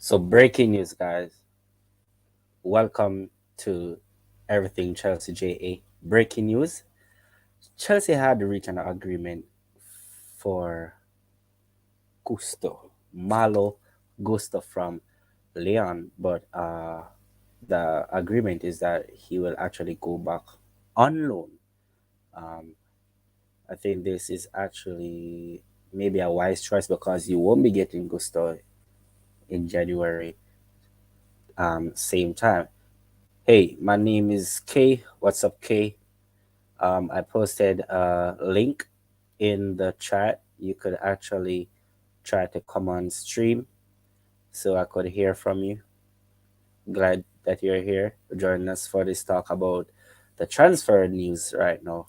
So, breaking news, guys. Welcome to Everything Chelsea JA. Breaking news. Chelsea had reached an agreement for Malo Gusto from Lyon, but the agreement is that he will actually go back on loan. Um, I think this is actually maybe a wise choice because you won't be getting Gusto in January. Same time. Hey, my name is K. What's up, K? I posted a link in the chat. You could actually try to come on stream so I could hear from you. Glad that you're here joining us for this talk about the transfer news right now.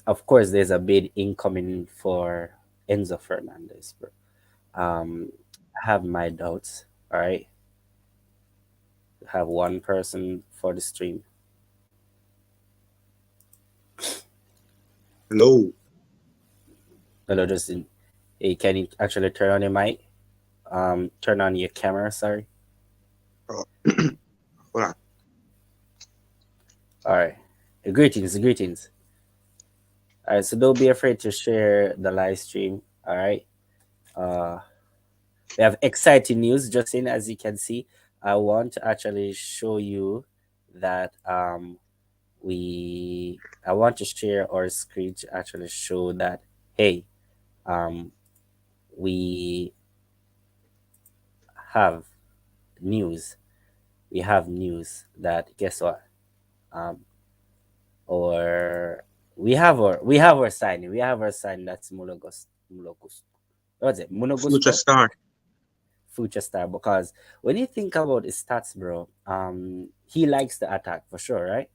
Of course, there's a bid incoming for Enzo Fernandez, bro. I have my doubts. All right, have one person for the stream. Hello. Hello, Justin. Hey, can you actually turn on your mic? Turn on your camera. Sorry. Oh, hold on. All right. Greetings, greetings. All right. So don't be afraid to share the live stream. All right. Uh, we have exciting news, Justin. As you can see, I want to actually show you that we. I want to share our screen to actually show that hey, um, we have news. We have news that guess what? Um, or we have our signing. We have our sign that's Mulogos. What's it? Future Monogusto? star. Future star. Because when you think about his stats, bro, he likes the attack for sure, right?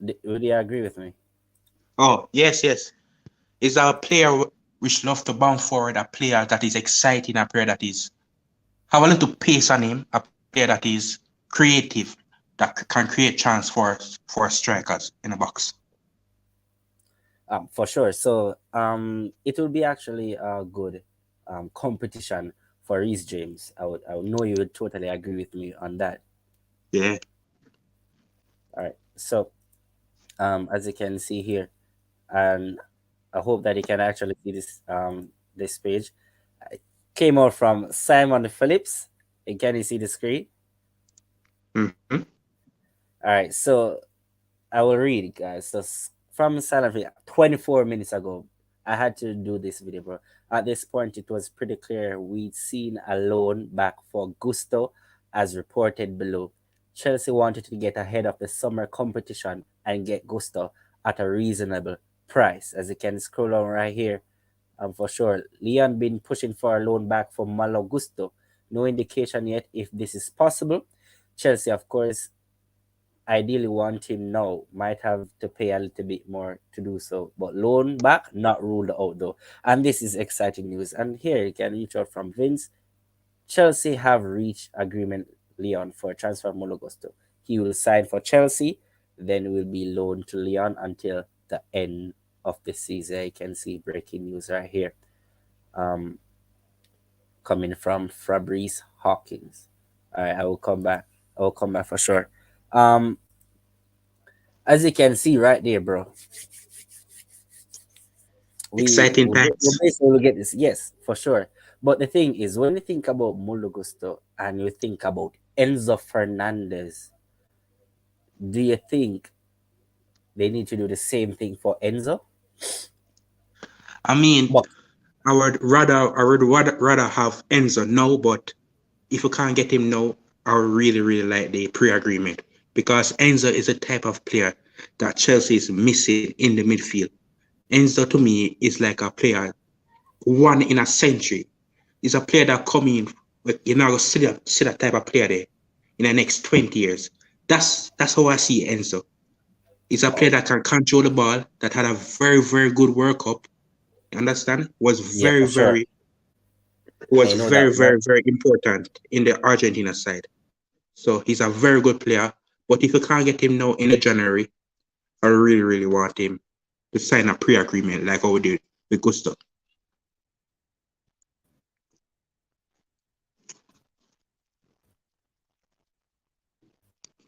Would you agree with me? Oh, yes, yes. Is a player which love to bounce forward, a player that is exciting, a player that is have a little pace on him, a player that is creative, that can create chance for strikers in a box. For sure. So it will be actually a good competition for Reece James. I would know you would totally agree with me on that. Yeah. All right. So as you can see here, and I hope that you can actually see this page. It came out from Simon Phillips. And can you see the screen? Mm-hmm. All right, so I will read it, guys. So from Simon Phillips, 24 minutes ago, I had to do this video, bro. At this point, it was pretty clear we'd seen a loan back for Gusto, as reported below. Chelsea wanted to get ahead of the summer competition and get Gusto at a reasonable price. As you can scroll on right here, for sure. Lyon been pushing for a loan back from Malo Gusto. No indication yet if this is possible. Chelsea, of course, ideally want him now. Might have to pay a little bit more to do so. But loan back, not ruled out though. And this is exciting news. And here you can reach out from Vince. Chelsea have reached agreement Lyon for transfer Malo Gusto. He will sign for Chelsea, then will be loaned to Lyon until the end of the season. You can see breaking news right here. Um, Coming from Fabrice Hawkins. All right, I will come back. I will come back for sure. Um, as you can see right there, bro, Exciting we times. basically will get this. Yes, for sure. But the thing is, when you think about Mulugusto and you think about Enzo Fernandez, do you think they need to do the same thing for Enzo? I mean, But I would rather have Enzo now, but if you can't get him now, I really, really like the pre-agreement because Enzo is a type of player that Chelsea is missing in the midfield. Enzo to me is like a player one in a century. He's a player that come in, you're not gonna see that type of player there in the next 20 years. That's how I see Enzo. He's a player oh, that can control the ball, that had a very, very good World Cup. You understand? yeah, for sure. Was I know that very, one. very, very important in the Argentina side. So he's a very good player. But if you can't get him now in the January, I really, really want him. to sign a pre-agreement like how we did with Gusto.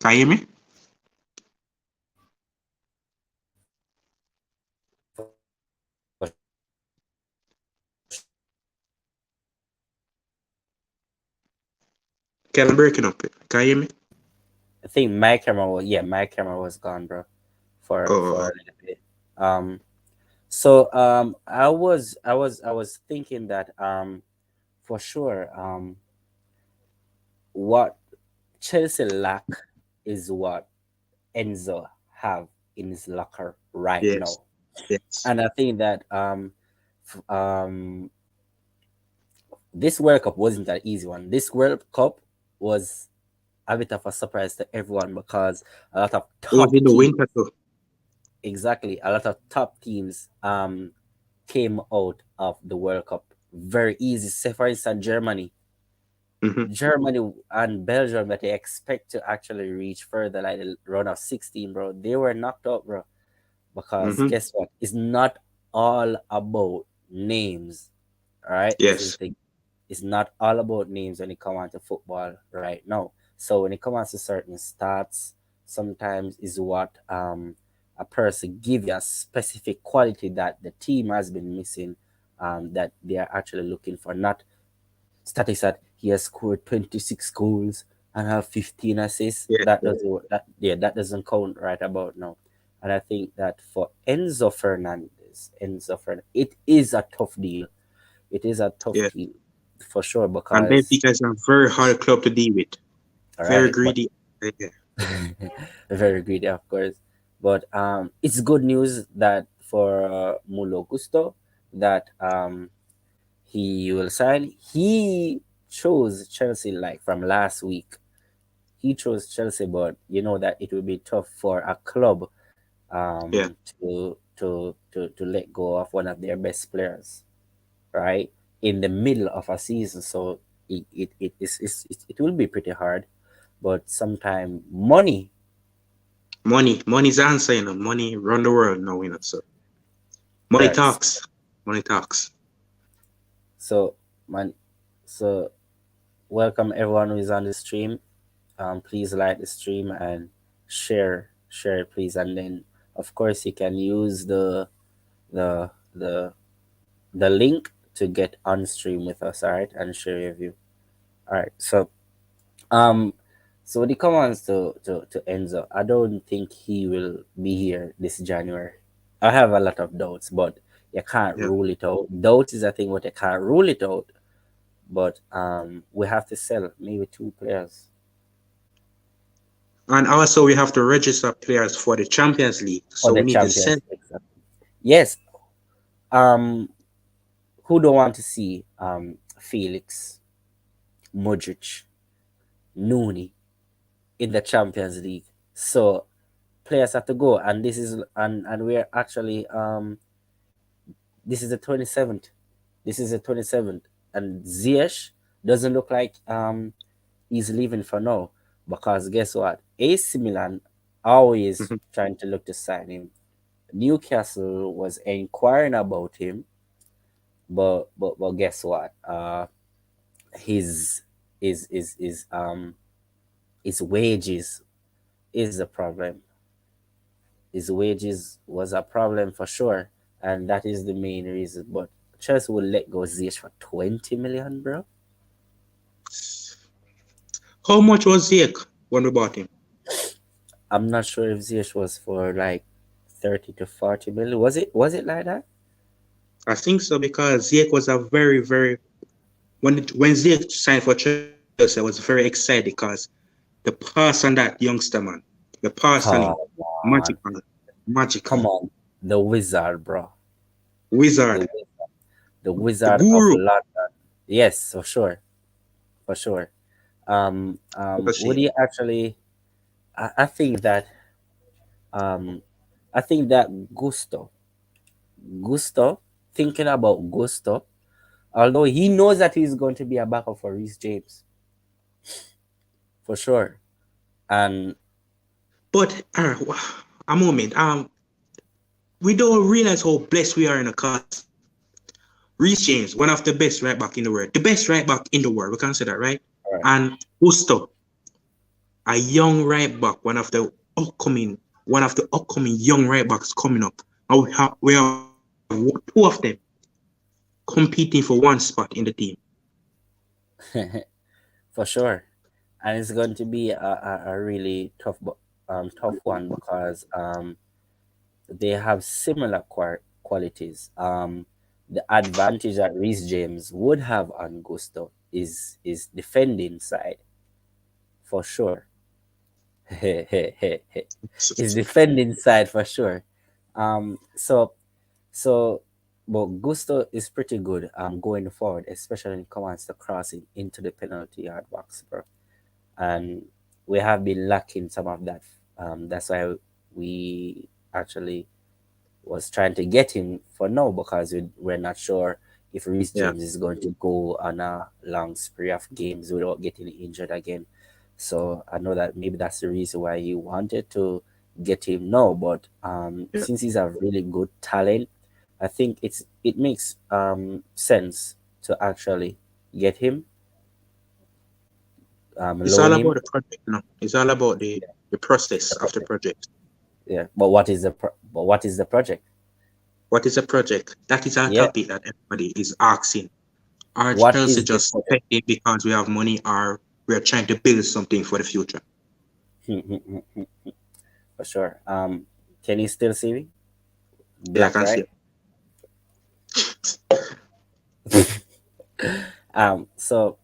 Can you hear me? Okay, I'm breaking up. Can you hear me? I think my camera was, yeah, my camera was gone, bro, for Oh, a little bit. So I was thinking that for sure what Chelsea lack is what Enzo have in his locker right yes, now. yes. And I think that this World Cup wasn't an easy one. This World Cup was a bit of a surprise to everyone because a lot of It was top in the teams, winter too. exactly, a lot of top teams came out of the World Cup very easy. Say for instance, Mm-hmm, Germany and Belgium that they expect to actually reach further, like the round of 16, bro. They were knocked out, bro. Because mm-hmm. guess what? It's not all about names. All right, this is Yes, the thing. It's not all about names when it comes on to football right now. So when it comes to certain stats, sometimes is what a person give you a specific quality that the team has been missing, that they are actually looking for. Not statistics that he has scored 26 goals and have 15 assists. yes, That yes, doesn't that doesn't count right about now. And I think that for Enzo Fernandez, it is a tough deal. It is a tough yes. deal for sure And because Benfica is a very hard club to deal with. all Very right, but greedy. Yeah, very greedy, of course. But it's good news that for Mulo Gusto that he will sign. He chose Chelsea like from last week. He chose Chelsea, but you know that it will be tough for a club yeah. to let go of one of their best players, right? In the middle of a season. So it will be pretty hard. But sometimes money, Money's the answer, you know. Money run the world now, you know. So money right? talks. Money talks. So man, so welcome everyone who is on the stream. Please like the stream and share it, please. And then of course you can use the the the link to get on stream with us, all right, and share your view. All right. Um so when it comes to Enzo, I don't think he will be here this January. I have a lot of doubts, but you can't Yeah. rule it out. Doubt is a thing, but you can't rule it out. But we have to sell maybe two players And also we have to register players for the Champions League. for So the we need to Champions sell. League. Yes. Um who don't want to see Felix, Modric, Nooney in the Champions League? So players have to go, and and we're actually this is the 27th. This is the 27th, and Ziyech doesn't look like he's leaving for now because guess what? AC Milan always Mhm. trying to look to sign him. Newcastle was inquiring about him, but guess what? His his wages is a problem. His wages was a problem for sure, and that is the main reason. But Chelsea will let go Ziyech for 20 million, bro. How much was Ziyech when we bought him? I'm not sure if Ziyech was for like 30 to 40 million. Was it like that? I think so because Ziyech was a very, very when Ziyech signed for Chelsea, I was very excited because the pass on that youngster, man, the pass on him, Come on, magical, magical, come on, the wizard, bro. wizard, The the the wizard of guru. London. Yes, for sure, for sure. What a Would shame. you actually? I think that um, I think that Gusto, thinking about Gusto, although he knows that he's going to be a backup for Reece James for sure, and But a moment. we don't realize how blessed we are in the cause Reece James, one of the best right back in the world, the best right back in the world, we can say that, right? All right. And Gusto, a young right back, one of the upcoming young right backs coming up. And we have two of them competing for one spot in the team. For sure. And it's going to be a really tough one because they have similar qualities. The advantage that Reece James would have on Gusto is defending side for sure. His defending side for sure. So but Gusto is pretty good going forward, especially when it comes to crossing into the penalty yard box, bro. And we have been lacking some of that. That's why we actually was trying to get him for now because we're not sure if Reece Yeah, James is going to go on a long spree of games without getting injured again. So I know that maybe that's the reason why you wanted to get him now. But yeah. since he's a really good talent, I think it makes sense to actually get him, It's all loan about him. the project, you know. It's all about the process of the project. Yeah, but what is the project? What is a project? That is a Yeah, topic that everybody is asking. Are what Chelsea is the just project? spending because we have money, or we're trying to build something for the future? For sure. Can you still see me? Yeah, I Black, can see right? it. So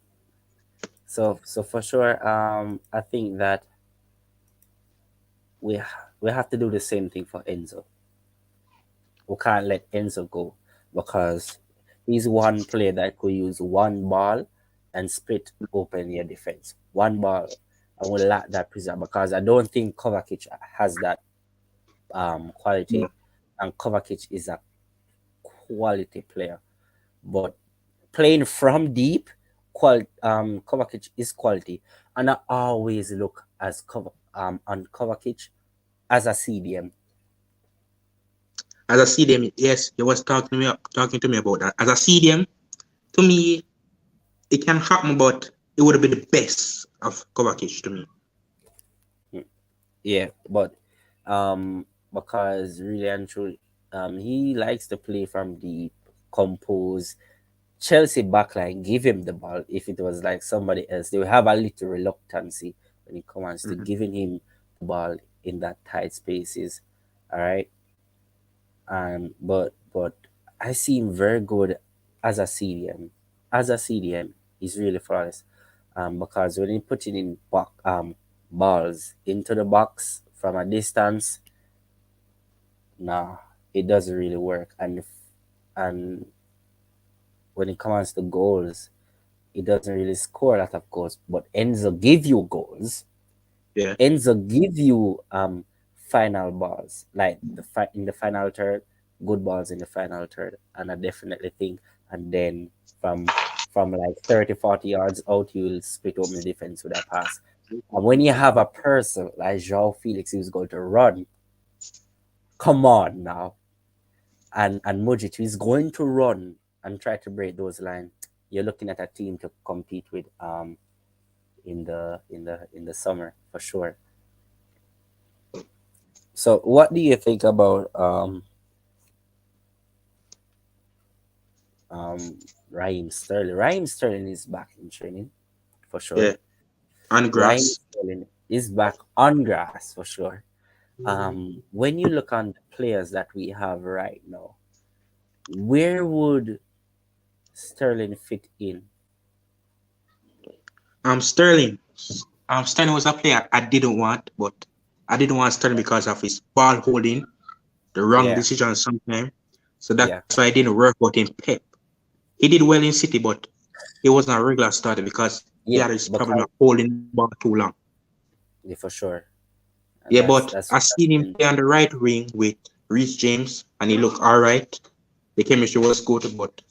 so for sure. I think that we have to do the same thing for Enzo. We can't let Enzo go because he's one player that could use one ball and split open your defense. One ball, and we lack that pressure because I don't think Kovacic has that quality, No. and Kovacic is a quality player. But playing from deep, Kovacic is quality, and I always look as on Kovacic as a CDM. As I see them, yes, he was talking to me about that. As I see them, to me, it can happen, but it would be the best of Kovacic to me. Yeah, but because really and truly, he likes to play from deep, compose. Chelsea backline give him the ball. If it was like somebody else, they would have a little reluctancy when it comes to Mhm. giving him the ball in that tight spaces. All right, but I see him very good as a CDM. As a CDM, he's really flawless. Because when he put it in balls into the box from a distance, nah, it doesn't really work. And when it comes to goals, it doesn't really score a lot of goals. But Enzo give you goals. Yeah, Enzo give you final balls like in the final third, good balls in the final third, and I definitely think, and then from from like 30, 40 yards out, you will split open the defense with a pass. And when you have a person like João Felix who's going to run, come on now, and Mujic is going to run and try to break those lines, you're looking at a team to compete with in the summer for sure. So what do you think about um Raheem Sterling? Raheem Sterling is back in training for sure. yeah. On Raheem grass. Sterling is back on grass for sure. When you look on the players that we have right now, where would Sterling fit in? Sterling. Sterling was a player I didn't want, but I didn't want Sterling because of his ball holding, the wrong Yeah, decisions sometimes. So that's yeah, why I didn't work out in Pep. He did well in City, but he wasn't a regular starter because he yeah, had this problem because of holding the ball too long. yeah, for sure. Yeah, but I That's seen him been play on the right wing with Reece James, and he looked all right. The chemistry was good, but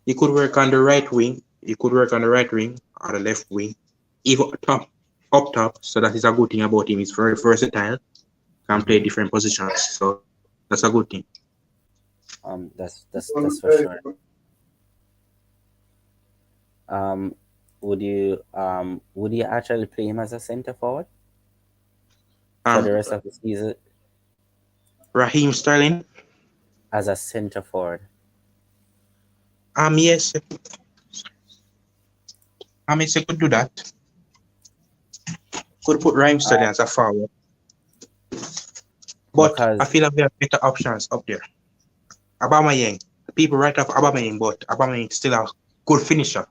he could work on the right wing. He could work on the right wing or the left wing, even up top. So that is a good thing about him. He's very versatile. Can play mhm. different positions. So That's a good thing. That's for sure. Um, would you actually play him as a center forward for the Um, rest of the season Raheem Sterling. as a center forward? Yes. Yes, I could do that. Could put Raheem Sterling as a forward, but I Because feel like there are better options up there. Aubameyang. People write off Aubameyang, but Aubameyang still a good finisher.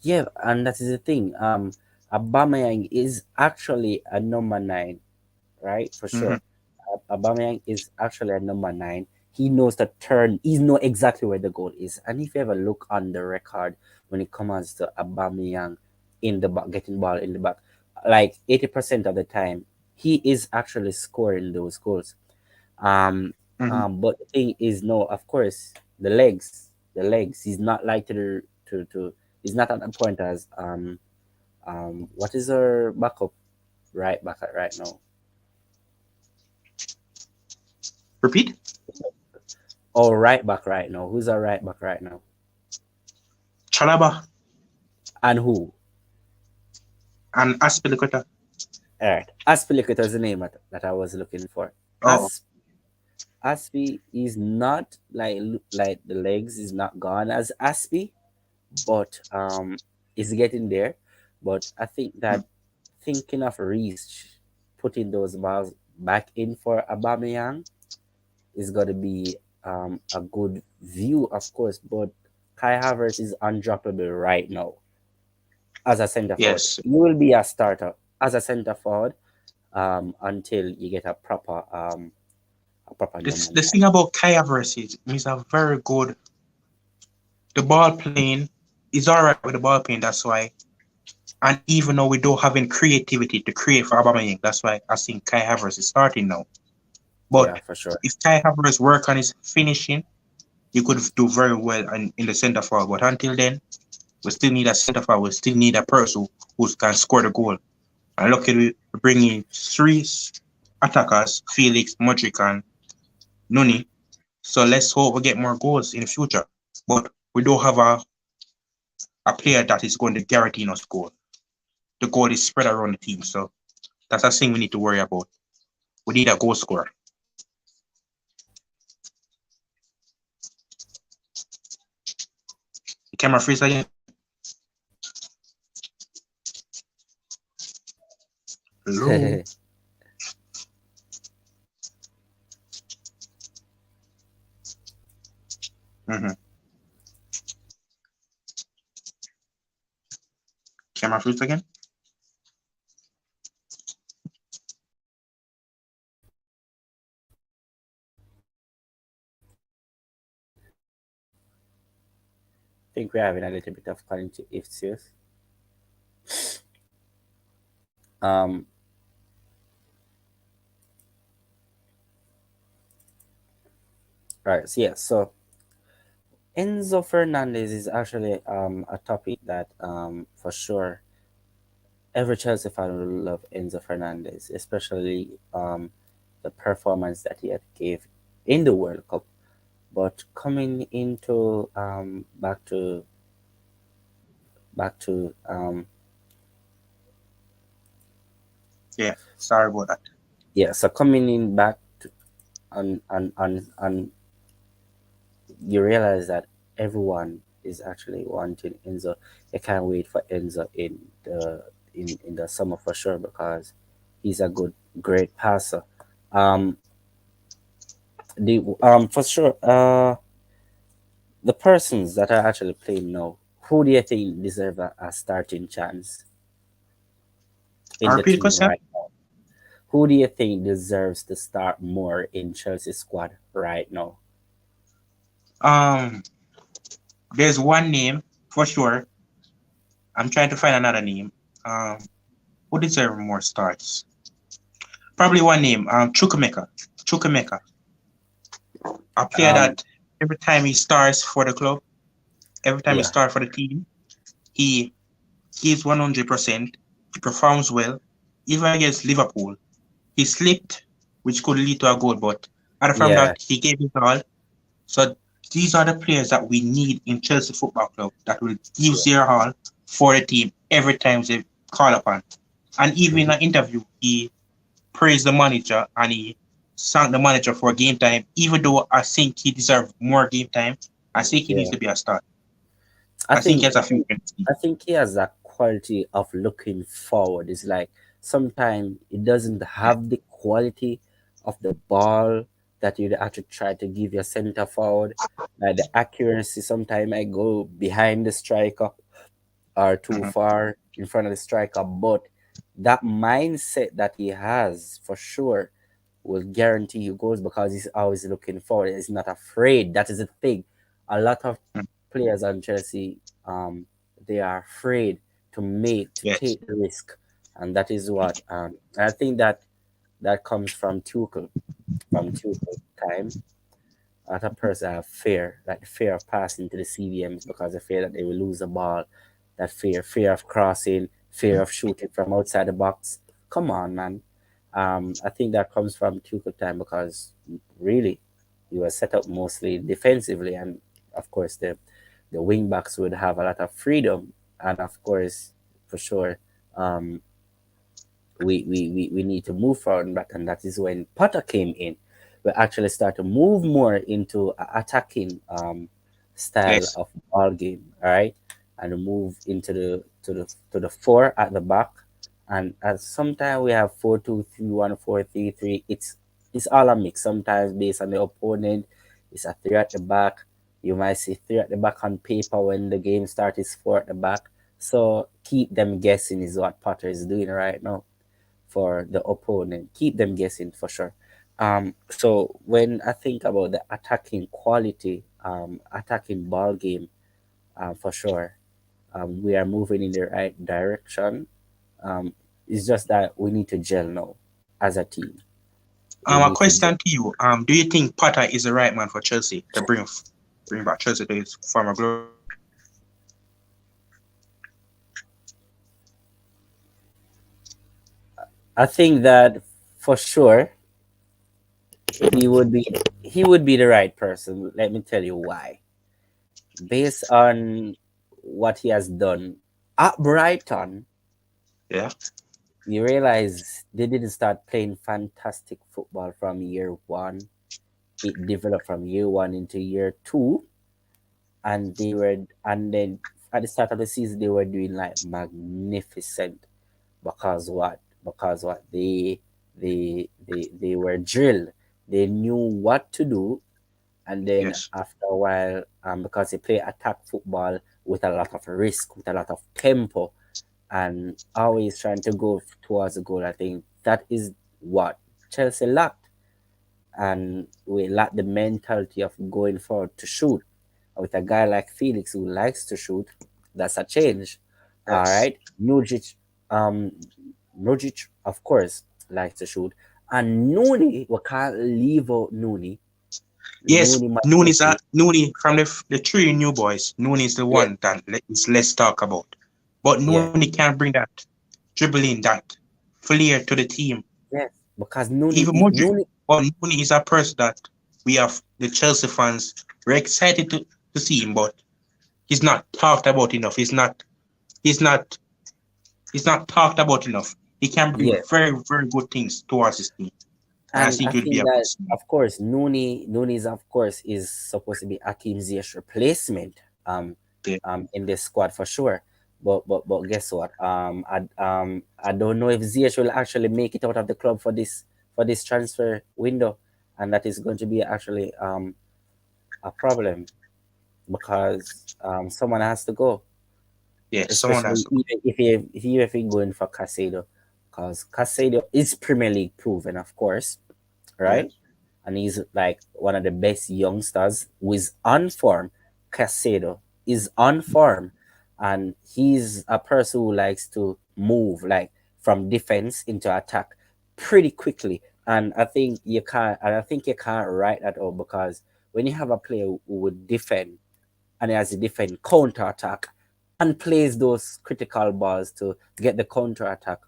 yeah, and that is the thing. Aubameyang is actually a number nine, right? For Hmm. sure. Aubameyang is actually a number nine. He knows the turn. He know exactly where the goal is. And if you ever look on the record when it comes to Aubameyang in the back, getting ball in the back, like 80% of the time, he is actually scoring those goals. Um, Hmm. but the thing is, no, of course, the legs. He's not like to. He's not at the point as what is our backup right back at right now? Repeat. Oh, right back right now. Who's our right back right now? Chalaba And who? and Aspilicueta. All right, Aspilicueta is the name that I was looking for. Oh, Aspi is not like the legs is not gone as Aspi, but is getting there. But I think that thinking of Reese putting those balls back in for Aubameyang is going to be a good view, of course. But Kai Havertz is undroppable right now as a center forward. yes. You will be a starter as a center forward until you get a proper This number the nine. thing about Kai Havertz is he's a very good. The ball playing is alright with the ball playing. That's why. And even though we don't have any creativity to create for Aubameyang, that's why I think Kai Havertz is starting now. Yeah, But for sure. if Kai Havertz work on his finishing, he could do very well in the center forward. But until then, we still need a center forward. We still need a person who can score the goal. And luckily, we bring in three attackers: Felix, Modric, and Nuni. So let's hope we get more goals in the future. But we don't have a player that is going to guarantee us goal. The goal is spread around the team. So that's a thing we need to worry about. We need a goal scorer. The camera freeze again. Hello. Mm-hmm. Camera freeze again. Think we're having a little bit of quality issues. Um, right. So yeah. So Enzo Fernandez is actually a topic that for sure every Chelsea fan will love Enzo Fernandez, especially the performance that he had gave in the World Cup. But coming into back to Yeah. Sorry about that. yeah, so coming in back to, on you realize that everyone is actually wanting Enzo. I can't wait for Enzo in the summer for sure because he's a great passer. Um, the for sure the persons that are actually playing now, who do you think deserve a starting chance I in the repeat the team question. right now? Who do you think deserves to start more in Chelsea squad right now? Um, there's one name for sure. I'm trying to find another name. Um, who deserves more starts? Probably one name. Chukwemeka. Chukwemeka, a player Um, that every time he starts for the club, every time he yeah, starts for the team, he gives 100%. He performs well. Even against Liverpool, he slipped, which could lead to a goal, but And from Yeah, that, he gave it all. So these are the players that we need in Chelsea Football Club that will give yeah. their all for the team every time they call upon. And even in Hmm. an interview, he praised the manager and he thanked the manager for game time. Even though I think he deserves more game time, I think he needs Yeah. to be a start. I I think he think has a future in the team. I think he has that quality of looking forward. It's like sometimes it doesn't Yeah. have the quality of the ball that you'd have to try to give your center forward. Like the accuracy, sometimes I go behind the striker or too Mhm. far in front of the striker. But that mindset that he has for sure will guarantee you goals because he's always looking forward. He's not afraid. That is the thing. A lot of players on Chelsea, they are afraid to Yes. take the risk, and that is what I think that comes from Tuchel time. A lot of persons have fear, like the fear of passing to the CVMs because the fear that they will lose the ball, that fear of crossing, fear of shooting from outside the box. Come on, man. I think that comes from Tuchel time because really he was set up mostly defensively, and of course the wing backs would have a lot of freedom, and of course for sure um, we need to move forward back, and that is when Potter came in. We actually start to move more into attacking style Yes. of ball game, all right, and move into the four at the back, and at sometimes we have 4-2-3-1, 4-3-3. It's all a mix. Sometimes based on the opponent, it's a three at the back. You might see three at the back on paper when the game starts. Is four at the back. So keep them guessing is what Potter is doing right now for the opponent. Keep them guessing for sure. So when I think about the attacking quality, attacking ball game, for sure, we are moving in the right direction. Um, it's just that we need to gel now as a team. We A need to gel. question to you. Do you think Potter is the right man for Chelsea to bring back Chelsea to its former glory? I think that for sure he would be the right person. Let me tell you why. Based on what he has done at Brighton, Yeah. you realize they didn't start playing fantastic football from year one. It developed from year one into year two, and then at the start of the season they were doing like magnificent because what? Because what? They were drilled. They knew what to do, and then Yes. after a while, because they play attack football with a lot of risk, with a lot of tempo, and always trying to go towards the goal. I think that is what Chelsea lacked, and we lack the mentality of going forward to shoot. With a guy like Felix who likes to shoot, that's a change. All Yes. right, um, Nujic, of course, likes to shoot, and Nooney, we can't leave out Nooney. Yes, Nooney Noon must is be, Noon from the three new boys. Noon is the yes, one that is less talk about. But yeah, Noon can't bring that dribbling, that flair to the team. yes, because Even Modric. But Noon is a person that we have the Chelsea fans were excited to see him, but he's not talked about enough. He's not he's not talked about enough. He can bring yeah. very, very good things towards his team. And I And I think it will be think a good that, sign. of course, Nooney's of course is supposed to be Akim Ziyech's replacement Yeah. in this squad for sure. But guess what? I don't know if Ziyech will actually make it out of the club for this transfer window, and that is going to be actually a problem because someone has to go, Yeah, someone has especially to. even if you're going for Casado, because Casado is Premier League proven, of course, Yeah. right? And he's like one of the best youngsters who is on form. Casado is on form, and he's a person who likes to move like from defense into attack pretty quickly. And I think you can't write that out because when you have a player who would defend and he has a defend counter attack and plays those critical balls to get the counter attack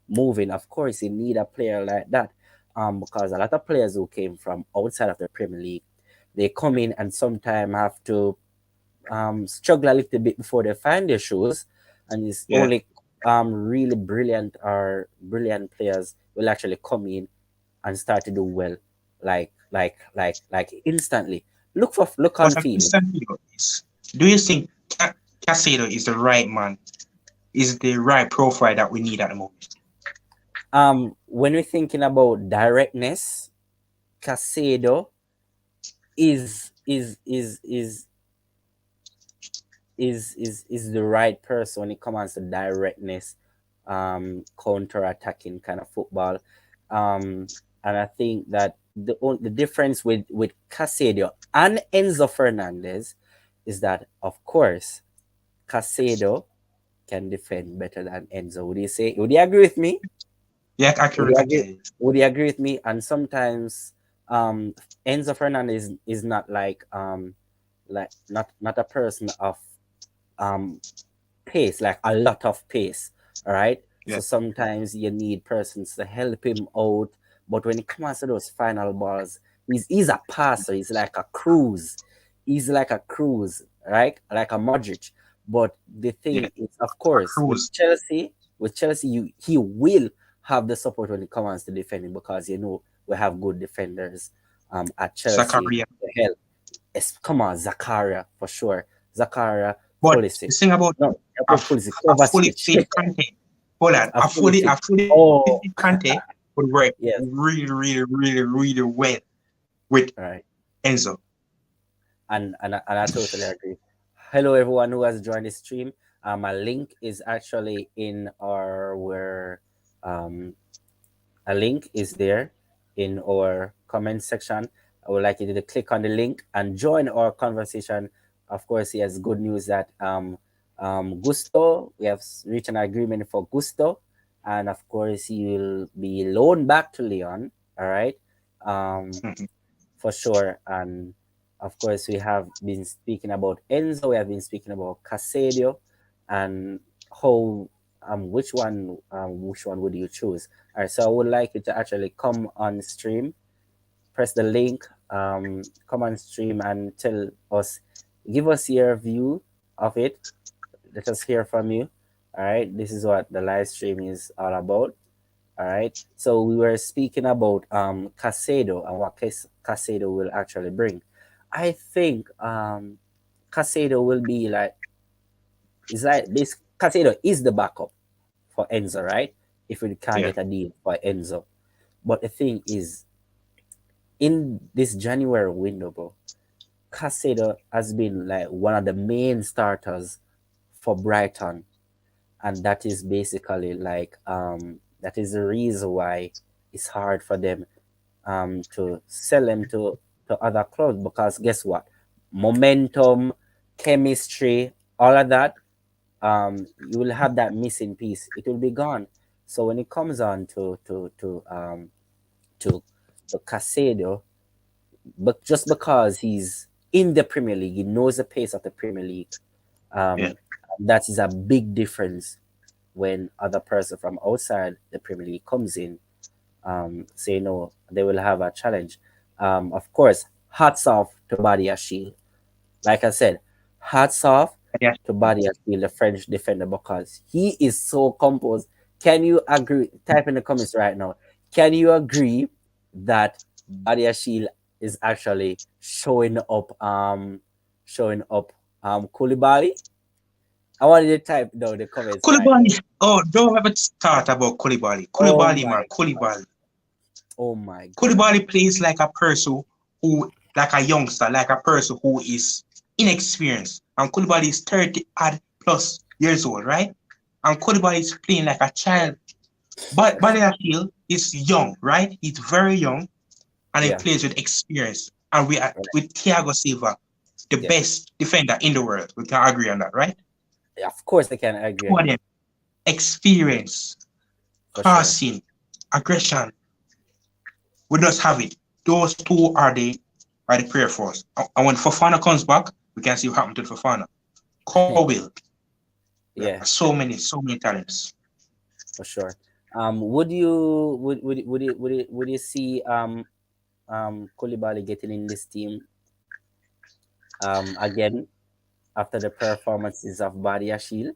moving, of course you need a player like that. because a lot of players who came from outside of the Premier League, they come in and sometimes have to struggle a little bit before they find their shoes, and it's Yeah. only really brilliant or brilliant players will actually come in and start to do well, like instantly. Look But on my field. question to you is, do you think Casado is the right man? Is the right profile that we need at the moment? When we're thinking about directness, Casado is the right person when it comes to directness, counter attacking kind of football. And I think that the difference with Casado and Enzo Fernandez is that, of course, Casado can defend better than Enzo. Would you say? Would you agree with me? Yeah, Would you I agree? get it. Would you agree with me? And sometimes um, Enzo Fernandez is not like not a person of um pace, like a lot of pace. All right. Yeah, So sometimes you need persons to help him out. But when it comes to those final balls, he's a passer. He's like a cruise. He's like a cruise, right? Like a Modric. But the yeah. thing is, of A course, cruise. with Chelsea, he will have the support when it comes to defending because we have good defenders at Chelsea Zakaria. to help. Come on, Zakaria for sure. Zakaria, But the Pulisic. thing about No, I a, put Pulisic, a fully Kovacic. fit content, hold on, A fully fit. a fully fit Oh, content would work yes. really well with Right. Enzo. And I totally agree. Hello, everyone who has joined the stream. A link is actually in our where um, a link is there in our comment section. I would like you to click on the link and join our conversation. Of course, he has good news that Gusto, we have reached an agreement for Gusto, and of course, he will be loaned back to Lyon. All right, um, Mhm. for sure. And of course, we have been speaking about Enzo, we have been speaking about Casadio, and how which one would you choose? All right, so I would like you to actually come on stream, press the link, come on stream and tell us, give us your view of it. Let us hear from you. All right, this is what the live stream is all about. All right, so we were speaking about Casado and what Casado will actually bring. I think Casado will be like, it's like this. Casado is the backup for Enzo, right? If we can't Yeah, get a deal for Enzo. But the thing is, in this January window, bro, Casado has been like one of the main starters for Brighton, and that is basically like that is the reason why it's hard for them to sell him to other clubs, because guess what? Momentum, chemistry, all of that, you will have that missing piece. It will be gone. So when it comes on to to Casado, but just because he's in the Premier League, he knows the pace of the Premier League. yeah. Um, that is a big difference when other person from outside the Premier League comes in. Say no, they will have a challenge. Of course, hats off to Badia Shield. Like I said, hats off Yeah. to Badia Shield, the French defender, because he is so composed. Can you agree? Type in the comments right now. Can you agree that Badia Shield is actually showing up Koulibaly? I want you to type down the comments right now. Koulibaly. Oh, don't ever start about Koulibaly. Oh Koulibaly, my man. god. Koulibaly. Oh my god. Koulibaly plays like a person who, like a youngster, like a person who is inexperienced. And Koulibaly is 30 odd plus years old, right? And Koulibaly is playing like a child. But Baleafield is young, right? He's very young and he Yeah. plays with experience. And we are Right. with Thiago Silva, the Yeah. best defender in the world. We can agree on that, right? Yeah, of course I can agree Two on of that them, experience, for sure. crossing, aggression. We just have it. Those two are the prayer for us. And when Fofana comes back, we can see what happened to Fofana. Colwill. There are Yeah, so many talents. for sure. Would you see Koulibaly getting in this team again after the performances of Badiashile?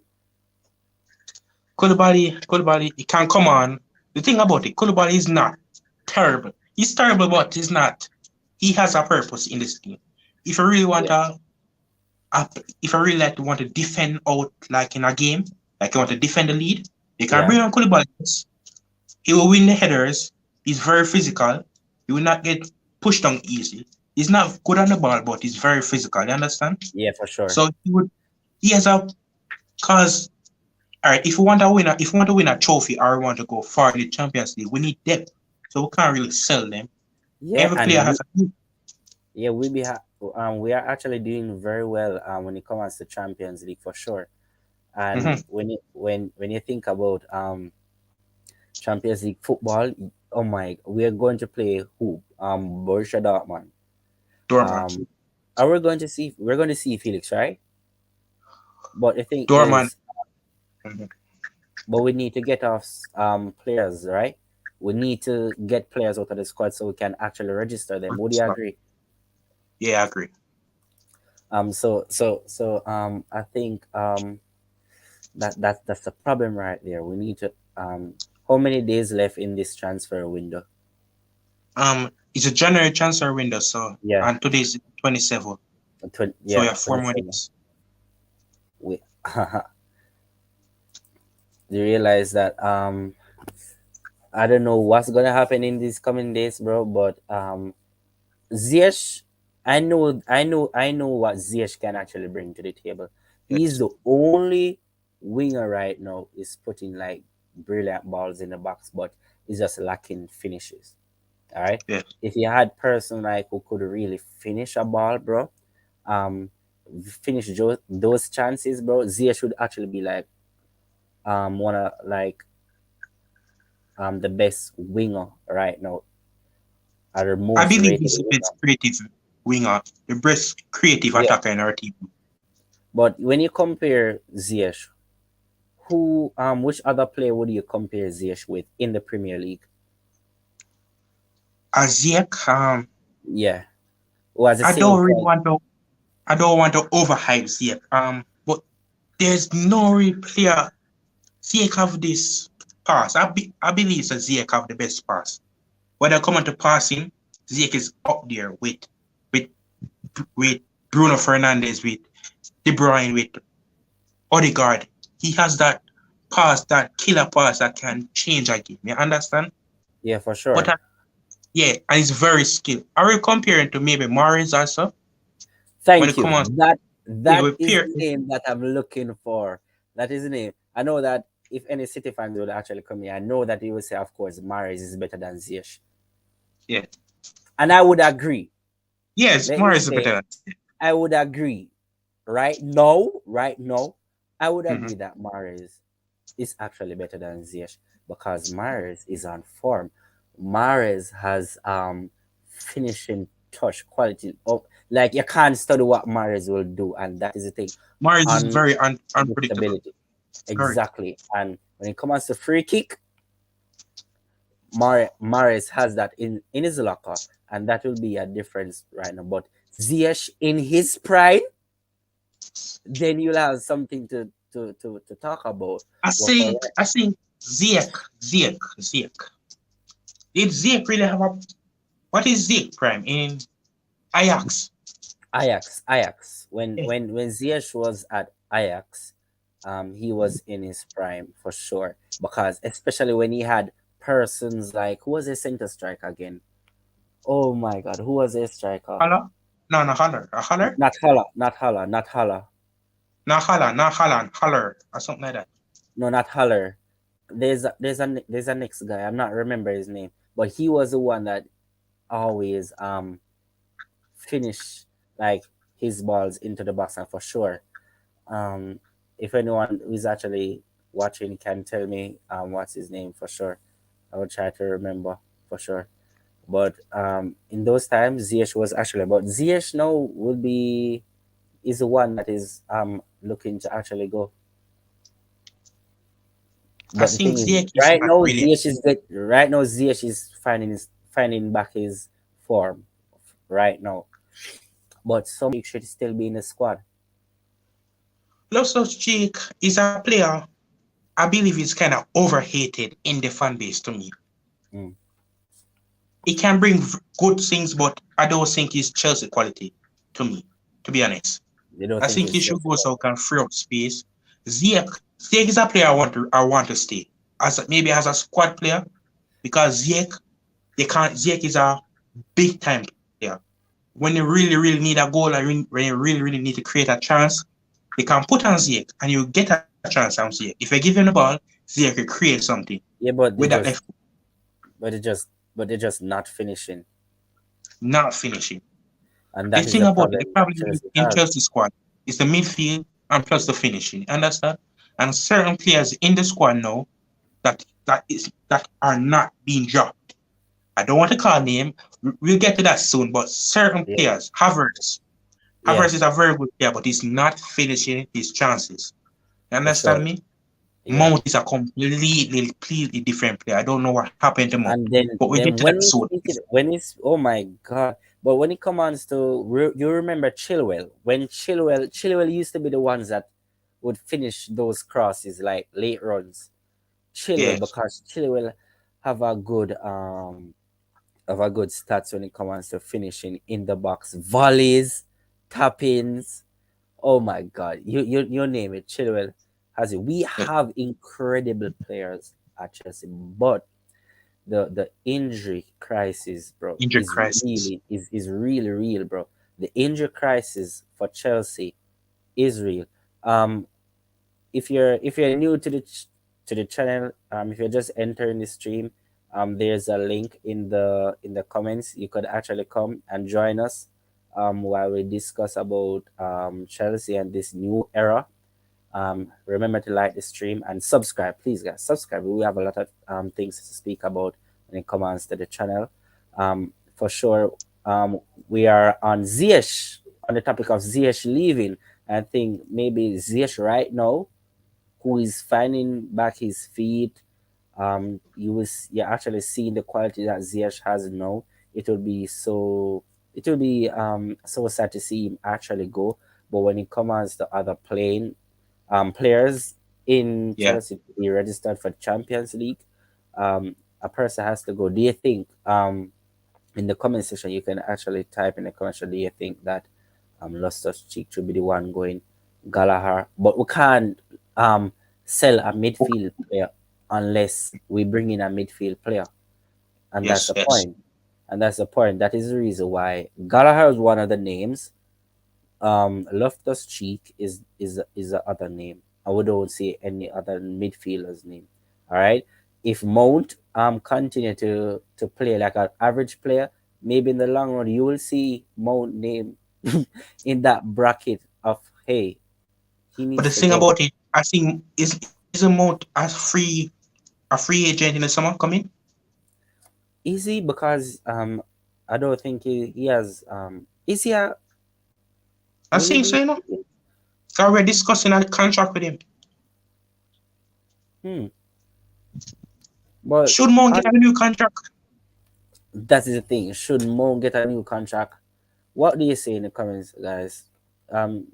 Koulibaly, he can come on. The thing about it, Koulibaly is not terrible. He's terrible, but he's not. He has a purpose in this team. If you really want Yeah, a if you really like to want to defend out like in a game, like you want to defend the lead, you can yeah, bring on Koulibaly. He will win the headers. He's very physical. He will not get pushed down easy. He's not good on the ball, but he's very physical. You understand? yeah, for sure. So he has a cause. All right, if we want to win a trophy or we want to go far in the Champions League, we need depth. So we can't really sell them. Yeah, Every player and has a yeah, we are actually doing very well when it comes to Champions League for sure. And mm-hmm. when you think about Champions League football, oh my, we are going to play who? Borussia Dortmund. Dortmund. Um, and we're going to see Felix, right? But the thing Dortmund. is, Mhm. but we need to get off players, right? We need to get players out of the squad so we can actually register them. Would you agree? Yeah, I agree. So I think that's the problem right there. We need to how many days left in this transfer window? It's a January transfer window, so Yeah, and today's 27th, so we yeah, have 4 more 27. days. We you realize that I don't know what's gonna happen in these coming days, bro. But Ziyech, I know what Ziyech can actually bring to the table. He's Yes, the only winger right now is putting like brilliant balls in the box, but he's just lacking finishes. All right. yes. If you had person like who could really finish a ball, bro, um, finish those chances, bro, Ziyech should actually be like one of like the best winger right now, or the I most believe rated he's the winger. best creative winger, the best creative Yeah. attacker in our team. But when you compare Ziyech, which other player would you compare Ziyech with in the Premier League? Ziyech, Yeah, who has the I same don't really quality. want to, I don't want to overhype Ziyech. But there's no real player. Ziyech have this pass. I believe that Ziyech have the best pass. When I come on to passing, Ziyech is up there with with Bruno Fernandes, with De Bruyne, with Odegaard. He has that pass, that killer pass that can change a game. You understand? Yeah, for But sure. yeah, and he's very skilled. I will compare him to maybe Mahrez also. When Thank it comes you. on, That yeah, we is pair. the name that I'm looking for. That is the name. I know that if any City fans would actually come here, I know that you would say, of course, Mahrez is better than Ziyech, Yeah, and I would agree. yes, Let me Mahrez is say, better. I would agree. Right now, I would Mm-hmm. agree that Mahrez is actually better than Ziyech because Mahrez is on form. Mahrez has finishing touch quality. Oh, like you can't study what Mahrez will do, and that is the thing. Mahrez is very unpredictable. Unpredictability. Very. Exactly. And when it comes to free kick, Mahrez has that in his locker, and that will be a difference right now. But Ziyech in his prime, then you'll have something to talk about. But for I think Ziyech. Did Ziyech really have a what is Ziyech prime in Ajax? Ajax. When Yeah. when when Ziyech was at Ajax, he was in his prime for sure. Because especially when he had persons like who was a center striker again? Oh my God, who was a striker? Haller? No, no Haller. Haller? Not Hala, not Hala, not Hala. Not Holland, Haller or something like that. No, not Haller. There's a next guy. I'm not remember his name, but he was the one that always finish like his balls into the box, and for sure um if anyone who's actually watching can tell me what's his name for sure, I will try to remember for sure. But in those times Ziyech was actually, but Ziyech now will be is the one that is looking to actually go. I But the think thing is, Ziyech is right not now really. Ziyech is good. Right now Ziyech is finding back his form right now. But some should still be in the squad. Loftus-Cheek is a player I believe is kind of overhated in the fan base to me. Mm. He can bring good things, but I don't think he's Chelsea quality to me, to be honest. They don't I think think he it's should Chelsea go quality. so can free up space. Ziyech is a player I want to stay as maybe as a squad player because Ziyech is a big time player. When you really need a goal and when you really need to create a chance, they can put on Ziyech and you get a chance on Ziyech. If you give him the ball, Ziyech will create something Yeah, with that left foot, but they just but they're just not finishing. not finishing. And The that is thing the about problem it, the that problem Chelsea in has. Chelsea squad is the midfield and plus the finishing. Understand? And certain players in the squad now that are not being dropped. I don't want to call name. We'll get to that soon. But certain Yeah, players, yeah, Havertz is a very good player, but he's not finishing his chances. You for understand sure. me? Yeah. Mount is a completely different player. I don't know what happened to Mount, And then but we'll get then to that when we soon. speak it, when it's oh my god. But when it comes to you remember Chilwell, when Chilwell used to be the ones that would finish those crosses like late runs. Chilwell, Yes, because Chilwell have a good have a good stats when it comes to finishing in the box, volleys, tap-ins. Oh my God, you name it. Chilwell has it. We yes. have incredible players at Chelsea, but the injury crisis, bro, Injury crisis. is really real, bro. The injury crisis for Chelsea is real. Um, if you're new to to the channel, if you're just entering the stream, there's a link in the comments. You could actually come and join us while we discuss about Chelsea and this new era. Remember to like the stream and subscribe, please, guys. Subscribe. We have a lot of things to speak about when it comes to the channel. For sure, we are on Ziyech, on the topic of Ziyech leaving. I think maybe Ziyech right now, who is finding back his feet. You're actually seeing the quality that Ziyech has now. It will be so it will be so sad to see him actually go. But when it comes to other players in Yeah. Chelsea to be registered for Champions League, a person has to go. Do you think in the comment section you can actually type in the comment section, do you think that Loftus Cheek should be the one going Gallagher? But we can't um sell a midfield player unless we bring in a midfield player. And that's Yes, the yes. point. And that's the point. That is the reason why Gallagher is one of the names. Loftus Cheek is the other name. I would not say any other midfielder's name. All right. If Mount continue to play like an average player, maybe in the long run you will see Mount name in that bracket of hey, he But the needs to thing go. about it, I think is a Mount a free agent in the summer coming. Easy because I don't think he has is he a I will he think so, be you know. So we're discussing a contract with him. hmm but Should Mount get on a new contract? that is the thing. Should Mo get a new contract? What do you say in the comments, guys? Um,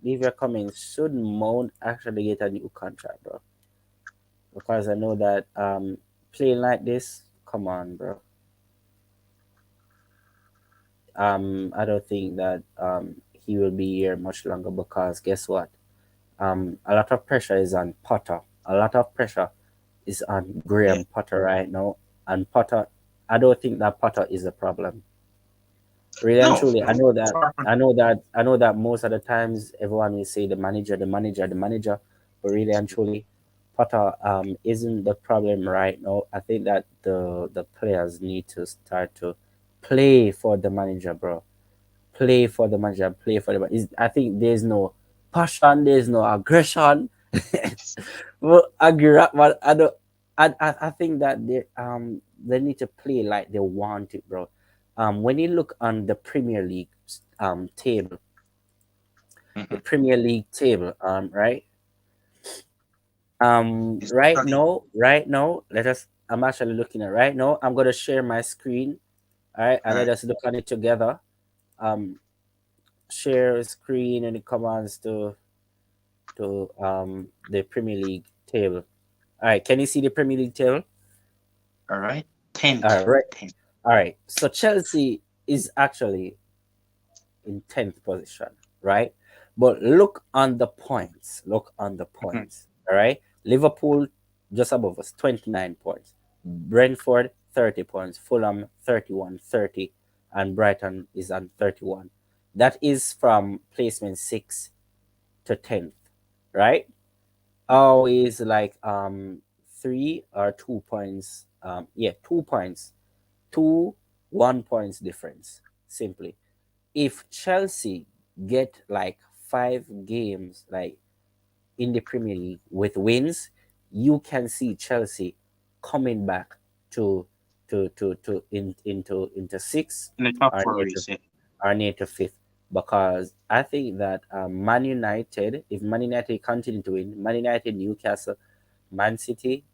leave your comments. Should Mount actually get a new contract, bro? Because I know that playing like this, come on, bro. I don't think that he will be here much longer because guess what? A lot of pressure is on Potter. A lot of pressure is on Yeah. Graham Potter right now, and Potter. I don't think that Potter is a problem. Really and No, truly, no, far from. I know that most of the times everyone will say the manager, the manager, the manager, but really and truly, Potter isn't the problem right now. I think that the players need to start to play for the manager, bro. Play for the manager, play for I think there's no passion, there's no aggression. Well, agree, but I don't. I think that they need to play like they want it, bro. When you look on the Premier League table, Mhm. the Premier League table, right? It's Right totally now, right now, let us. I'm actually looking at right now. I'm gonna share my screen. All right, and all let right. us look on it together. Um, share screen and the commands to the Premier League table. All right, can you see the Premier League table? All right. All 10th. right, 10th. all right. So Chelsea is actually in 10th position, right? But look on the points. Look on the Mhm. points. All right. Liverpool just above us, 29 points. Brentford, 30 points. Fulham, 31, 30. And Brighton is on 31. That is from placement 6 to 10th, right? Always like 3 or 2 points. Yeah, 2 points. 2 1 points difference. Simply if Chelsea get like 5 games like in the Premier League with wins, you can see Chelsea coming back to into sixth In the top or four near to race, yeah. fifth because I think that Man United, if Man United continue to win, Man United, Newcastle, Man City,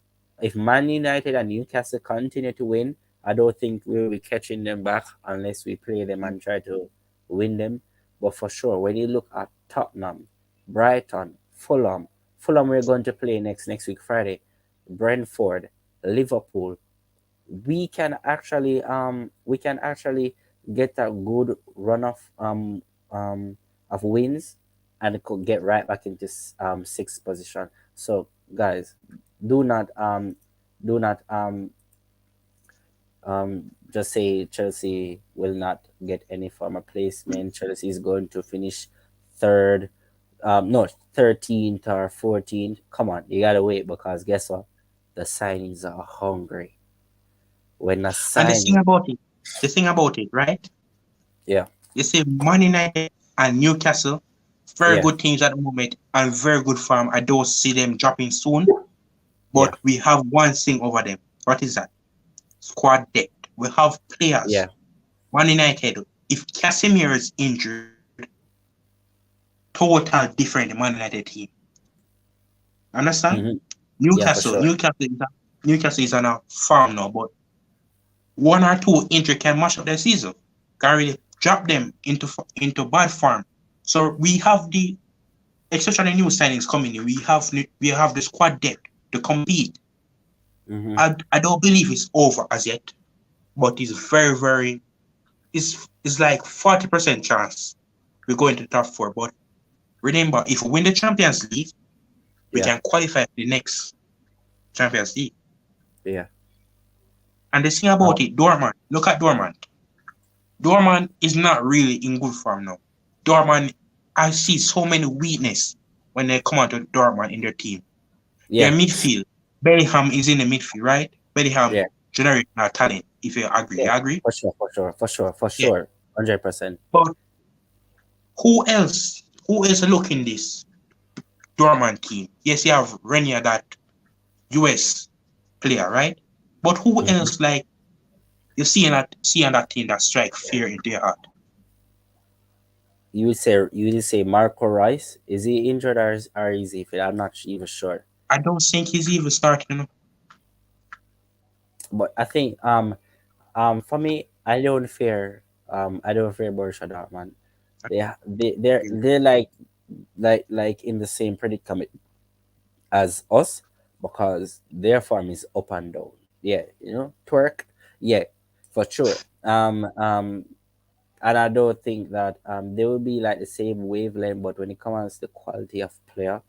if Man United and Newcastle continue to win, I don't think we'll be catching them back unless we play them and try to win them. But for sure, when you look at Tottenham, Brighton, Fulham we're going to play next week Friday, Brentford, Liverpool, we can actually get a good run of wins and could get right back into sixth position. So guys, do not do not just say Chelsea will not get any form of placement. Chelsea is going to finish third, no, 13th or 14th. Come on, you gotta wait because guess what? The signings are hungry. When a And signing, the thing about it, right? yeah, You see, Man United and Newcastle, very yeah, good teams at the moment and very good form. I don't see them dropping soon, yeah, but we have one thing over them. What is that? Squad depth. We have yeah, players. Man United, if Casemiro is injured, total different Man United team. Understand? hmm yeah, for Newcastle, sure. Newcastle is on a farm now, but one or two injury can mash up their season. Can really drop them into bad form. So we have the especially new signings coming in. We have the squad depth to compete. Hmm I don't believe it's over as yet, but it's very it's like 40% chance we go into top four. But remember, if we win the Champions League, we Yeah, can qualify for the next Champions League. yeah, And the thing um, about it, Dortmund, look at Dortmund. Dortmund is not really in good form now. Dortmund, I see so many weakness when they come out to Dortmund in their team. Their yeah, midfield, Bellingham is in the midfield, right? Bellingham yeah, generating talent. If you agree, yeah, you agree? for sure, for sure, for sure, for Yeah. sure, 100%. But who else? Who else look in this Dortmund team? Yes, you have Renier, that US player, right? But who Hmm else like you see in that team that strike fear into your heart? You would say Marco Rice, is he injured or is he fit? I'm not even sure, I don't think he's even starting. You know? but I think for me, I don't fear Borussia Dortmund. They're like in the same predicament as us because their form is up and down. Yeah, twerk. Yeah, for sure. And I don't think that they will be like the same wavelength. But when it comes to the quality of player,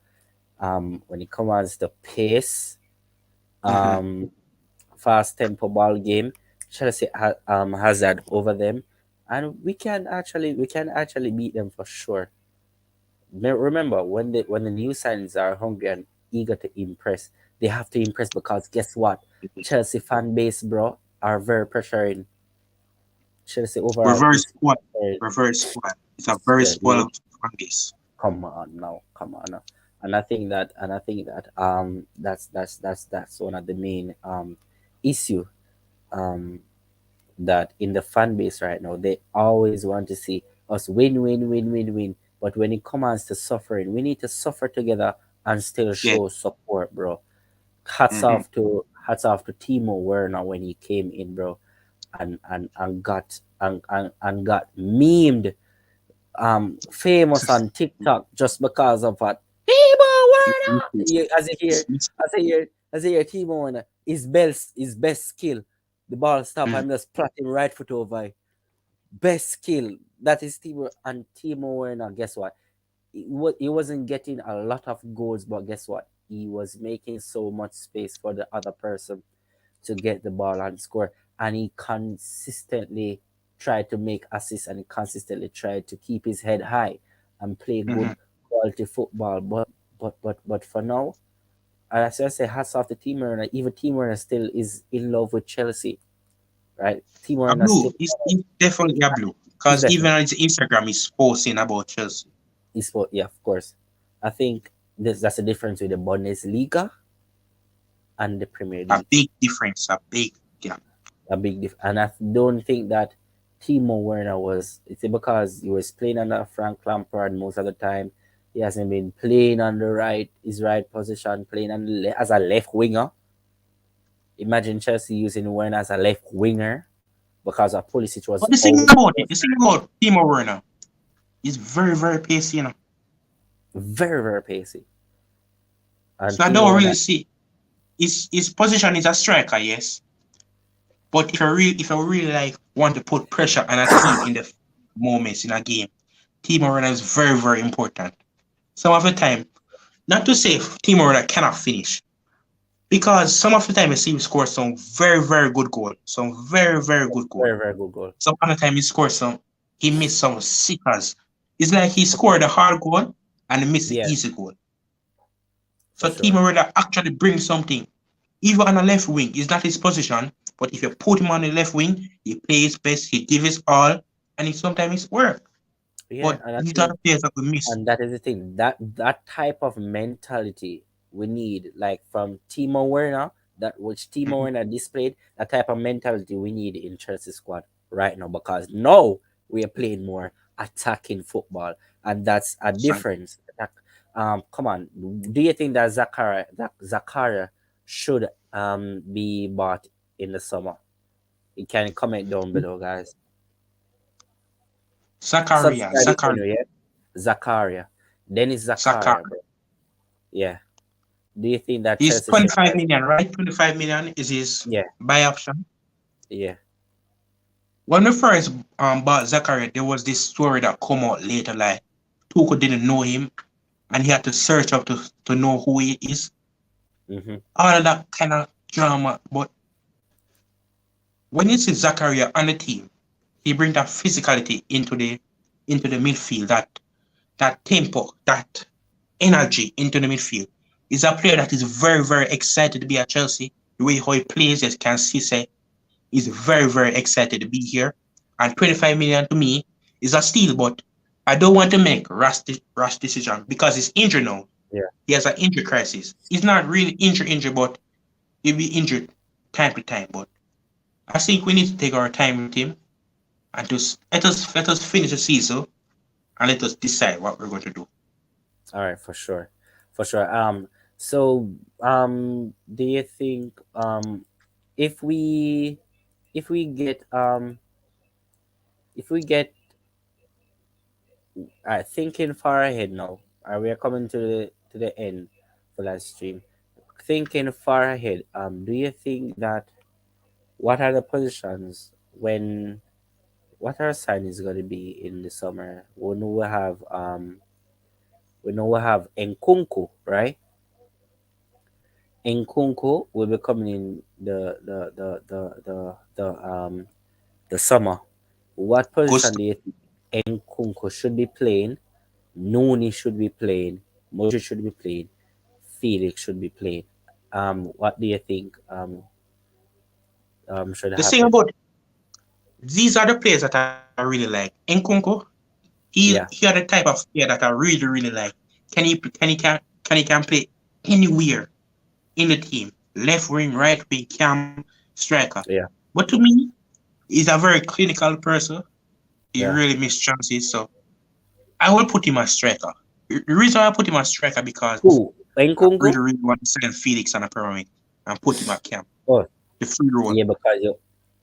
when it comes to pace, Mm-hmm. um, fast tempo ball game, Chelsea has that over them, and we can actually beat them for sure. Remember when the new signings are hungry and eager to impress, they have to impress because guess what? Chelsea fan base, bro, are very pressuring. Chelsea overall Reverse is squad. very, Reverse squad. It's a very yeah, spoiled fan base. come on now. And I think that that's one of the main issue um that in the fan base right now they always want to see us win, win, win, win, win. But when it comes to suffering, we need to suffer together and still Yeah. show support. court, bro. Mm-hmm. Hats off to Timo Werner when he came in, bro, and got memed, famous on TikTok just because of what Timo Werner. As you hear, as you hear Timo Werner, his best skill, the ball stop Mm-hmm. and just plot him right foot over. Best skill. That is Timo, and Timo Werner. Guess what? He wasn't getting a lot of goals, but guess what? He was making so much space for the other person to get the ball and score. And he consistently tried to make assists, and he consistently tried to keep his head high and play Mm-hmm. good quality football. But for now, as I say, hats off to Team Werner. Even Team Werner still is in love with Chelsea, right? Team A Werner blue. still He's definitely a blue. is Because even definitely on his Instagram, he's posting about Chelsea. sport. Yeah, of course. I think that's the difference with the Bundesliga and the Premier A League. big difference. A big gap. A big and I don't think that Timo Werner was. It's because he was playing under Frank Lampard most of the time. He hasn't been playing on his right position, playing as a left winger. Imagine Chelsea using Werner as a left winger because our Pulisic was But the thing out about it, the most thing about Timo Werner, he's very, very pacey, very very pacey. And So I Timo don't Werner, really see his position is a striker, yes. But if I really like want to put pressure on a team in the moments in a game, Timo Werner is very, very important. Some of the time, not to say Timo Werner cannot finish, because some of the time you see him score some very, very good goal, some very, very good goal. very very good goal Some other time he missed some sickers. It's like he scored a hard goal and he missed the yeah, easy goal. for So sure. Timo Werner actually brings something. Even on the left wing, it's not his position, but if you put him on the left wing, he plays best, he gives his all, and it sometimes work. Yeah, But and I these are think, the players that we miss. and that is the thing, that type of mentality we need, like from Timo Werner, that which Timo Mhm. Werner displayed, that type of mentality we need in Chelsea squad right now, because now we are playing more attacking football, and that's a So, difference. Come on, do you think that Zakaria should be bought in the summer? You can comment down below, guys. Zakaria, Subscribe if you Zakaria, know, yeah. Zakaria. Dennis Zakaria, Zakaria. bro. Yeah. Do you think that He's Chelsea should 25 buy? million, right? 25 million is his Yeah, buy option. yeah, When we first bought Zakaria, there was this story that come out later, like Tuchel didn't know him and he had to search up to know who he is. mm-hmm. All of that kind of drama. But when you see Zakaria on the team, he brings that physicality into the midfield, that tempo, that energy into the midfield. He's a player that is very, very excited to be at Chelsea. The way how he plays, as can see, say, he's very, very excited to be here. And 25 million to me is a steal, but I don't want to make rash decision because he's injured now. Yeah. He has an injury crisis. He's not really injured, but he'll be injured time to time. But I think we need to take our time with him and just let us finish the season and let us decide what we're going to do. All right, for sure, for sure. So, do you think if we if we get if we get thinking far ahead now, we are coming to the end for that stream. Thinking far ahead, do you think that what are the positions when what our sign is going to be in the summer? We know we have Nkunku, right? Nkunku will be coming in the summer. What position Gusto. do you think Nkunku should be playing? Nuni should be playing. Modric should be playing. Felix should be playing. What do you think should The thing happen? about these are the players that I really like. Nkunku, he Yeah, are the type of player that I really, really like. Can he can play anywhere in the team. Left wing, right wing, cam, striker. yeah, But to me, he's a very clinical person. He yeah. really makes chances. So I will put him as striker. The reason I put him as striker because Who? I Nkunku? really, really want to sign Felix on a pyramid and put him at camp. Oh, The free roll. yeah, because you,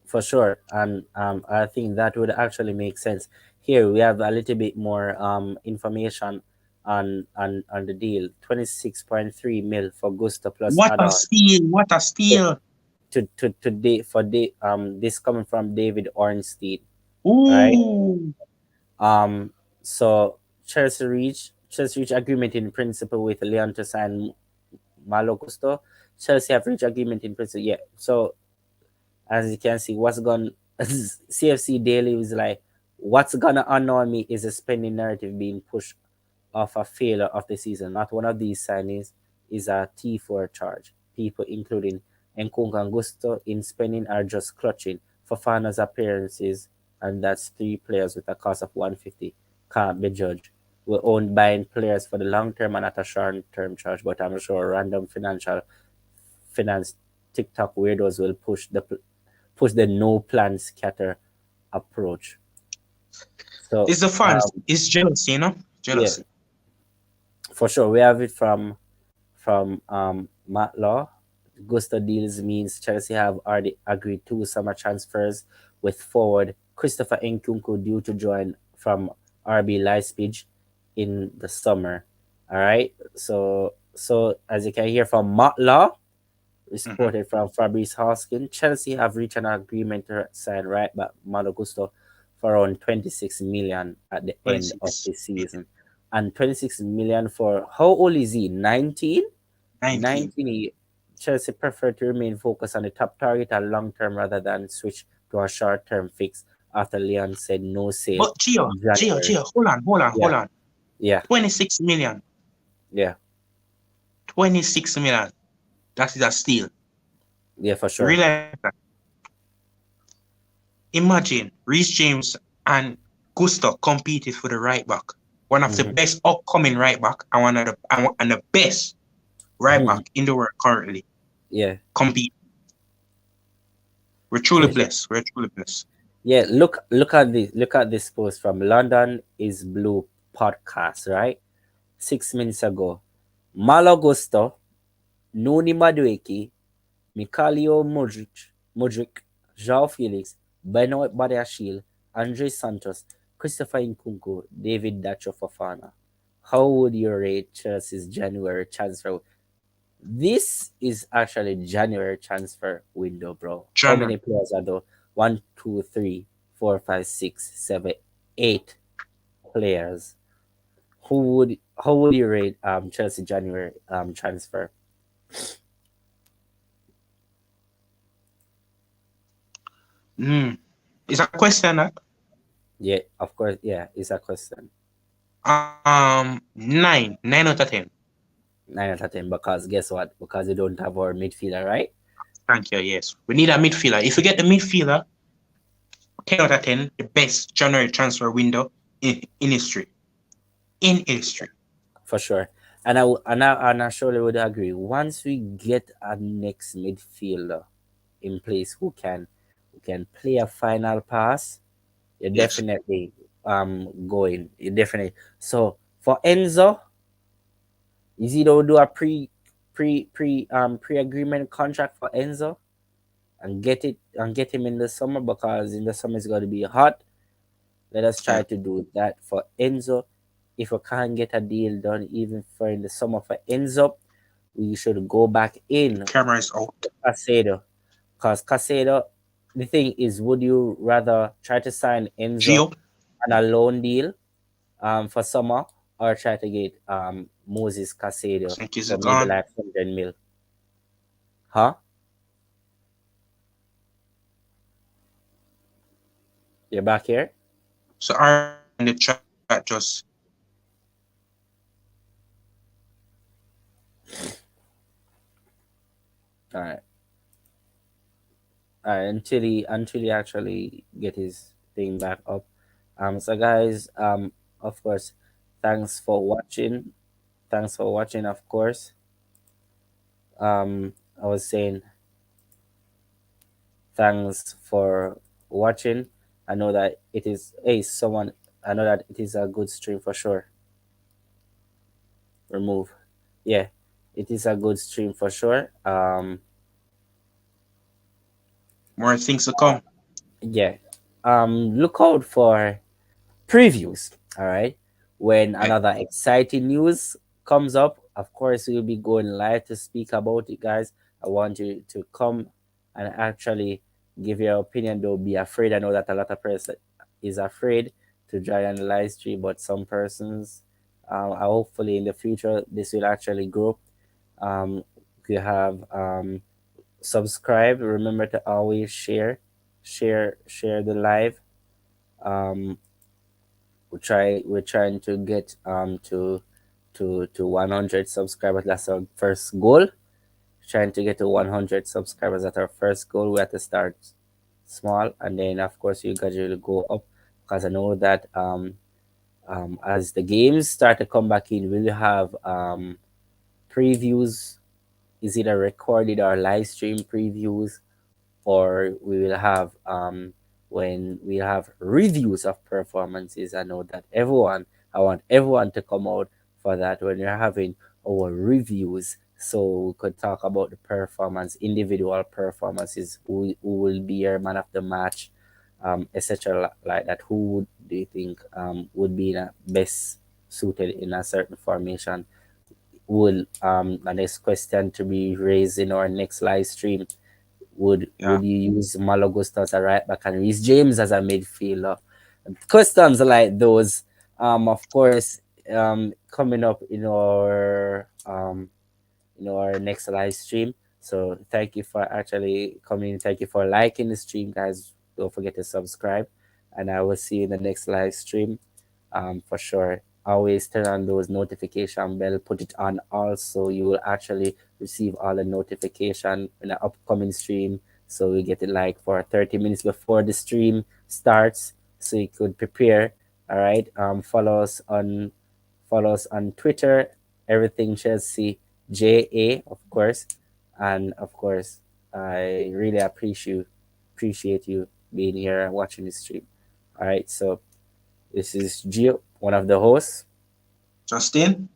for sure, and I think that would actually make sense. Here we have a little bit more information on the deal. 26.3 mil for Gusto plus What a add-on. steal! What a So steal! this coming from David Ornstein. All right. Ooh, Um. So Chelsea reach agreement in principle with Lyon to sign Malo Gusto. Chelsea have reached agreement in principle. Yeah. So as you can see, what's gone CFC Daily was like, what's gonna annoy me is a spending narrative being pushed of a failure of the season. Not one of these signings is a T4 charge. People, including Nkunku and Gusto, in spending are just clutching. Fofana's appearances, and that's three players with a cost of 150, can't be judged. We're owned buying players for the long term and at a short term charge, but I'm sure random finance TikTok weirdos will push the no plan scatter approach. So it's the fans. It's jealousy, you know? yeah, Jealousy. for sure we have it from Matt Law. Gusto deals means Chelsea have already agreed to summer transfers with forward Christopher Nkunku due to join from RB Leipzig in the summer. All right. So as you can hear from Matt Law, Mm-hmm. reported from Fabrice Hoskin, Chelsea have reached an agreement to sign right back Malo Gusto for around 26 million at the end of 26 the million. season. And 26 million for how old is he? 19? 19. 19. Chelsea prefer to remain focused on the top target and long term rather than switch to a short term fix after Leon said no sale But Gio, in Gio, January. Gio, hold Yeah, on. yeah, 26 million. yeah, 26 million. That is a steal. yeah, for You sure. realize that? Imagine Reece James and Gusto competed for the right back. One of the Hmm. best upcoming right back and and the best right back in the world currently Yeah. compete. We're truly blessed. We're truly blessed. Yeah, look at this post from London is Blue podcast, right? 6 minutes ago. Malo Gusto, Nuni Madueke, Mikhailo Mudrik, João Felix, Benoit Badiashile, Andre Santos, Christopher Nkunku, David Dacho Fofana. How would you rate Chelsea's January transfer? This is actually January transfer window, bro. How January. many players are there? One, two, three, four, five, six, seven, 8 players. How would you rate Chelsea January transfer? Mm. It's a question that Yeah, of course, yeah, it's a question. nine out of 10. 9 out of 10 because guess what? Because you don't have our midfielder, right? Thank you. Yes, we need a midfielder. If we get the midfielder, 10 out of 10, the best January transfer window in history. In history. For sure. And I surely would agree. Once we get a next midfielder in place who can play a final pass, you're Yes. definitely going. You definitely. So for Enzo, is he to do a pre agreement contract for Enzo and get him in the summer because in the summer it's going to be hot. Let us try Yeah. to do that for Enzo. If we can't get a deal done even for in the summer for Enzo, we should go back The in camera is out. Casado. Because Casado, the thing is, would you rather try to sign Enzo Gio, on a loan deal for summer or try to get Moses I Casado think is for it maybe gone? like 100 mil? Huh? You're back here? So our in the chat just All right. All right. Until he actually get his thing back up. So guys, of course, thanks for watching. Thanks for watching, of course. I was saying thanks for watching. I know that it is hey someone I know that it is a good stream for sure. Remove. Yeah. it is a good stream for sure. More things to come. Yeah. Look out for previews. All right. When Yeah, another exciting news comes up, of course, we'll be going live to speak about it, guys. I want you to come and actually give your opinion. Don't be afraid. I know that a lot of person is afraid to join on the live stream, but some persons, hopefully in the future, this will actually grow. Um, you have subscribe. Remember to always share the live. Um, we're trying to get to 100 subscribers. That's our first goal. Trying to get to 100 subscribers. That's our first goal. We have to start small, and then of course you gradually go up, because I know that as the games start to come back in, we'll have previews. Is either recorded or live stream previews, or we will have when we have reviews of performances. I know that I want everyone to come out for that when we're having our reviews, so we could talk about the performance, individual performances, who will be your man of the match, etc. Like that. Who do you think would be the best suited in a certain formation? Will the next question to be raised in our next live stream, yeah, would you use Malo Gusto as a right back and Reece James as a midfielder? Questions like those, of course, coming up in our next live stream. So thank you for actually coming. Thank you for liking the stream, guys. Don't forget to subscribe, and I will see you in the next live stream, for sure. Always turn on those notification bell, put it on also. You will actually receive all the notification in the upcoming stream. So we get it like for 30 minutes before the stream starts, so you could prepare. All right. Follow us on Twitter, everything Chelsea JA, of course. And of course, I really appreciate you being here and watching the stream. All right, so this is Gio, one of the hosts, Justin.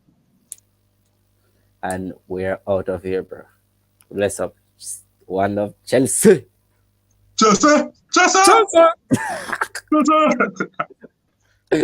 and we're out of here, bro. Bless up. One love, Chelsea. Joseph, Joseph, Chelsea! Joseph.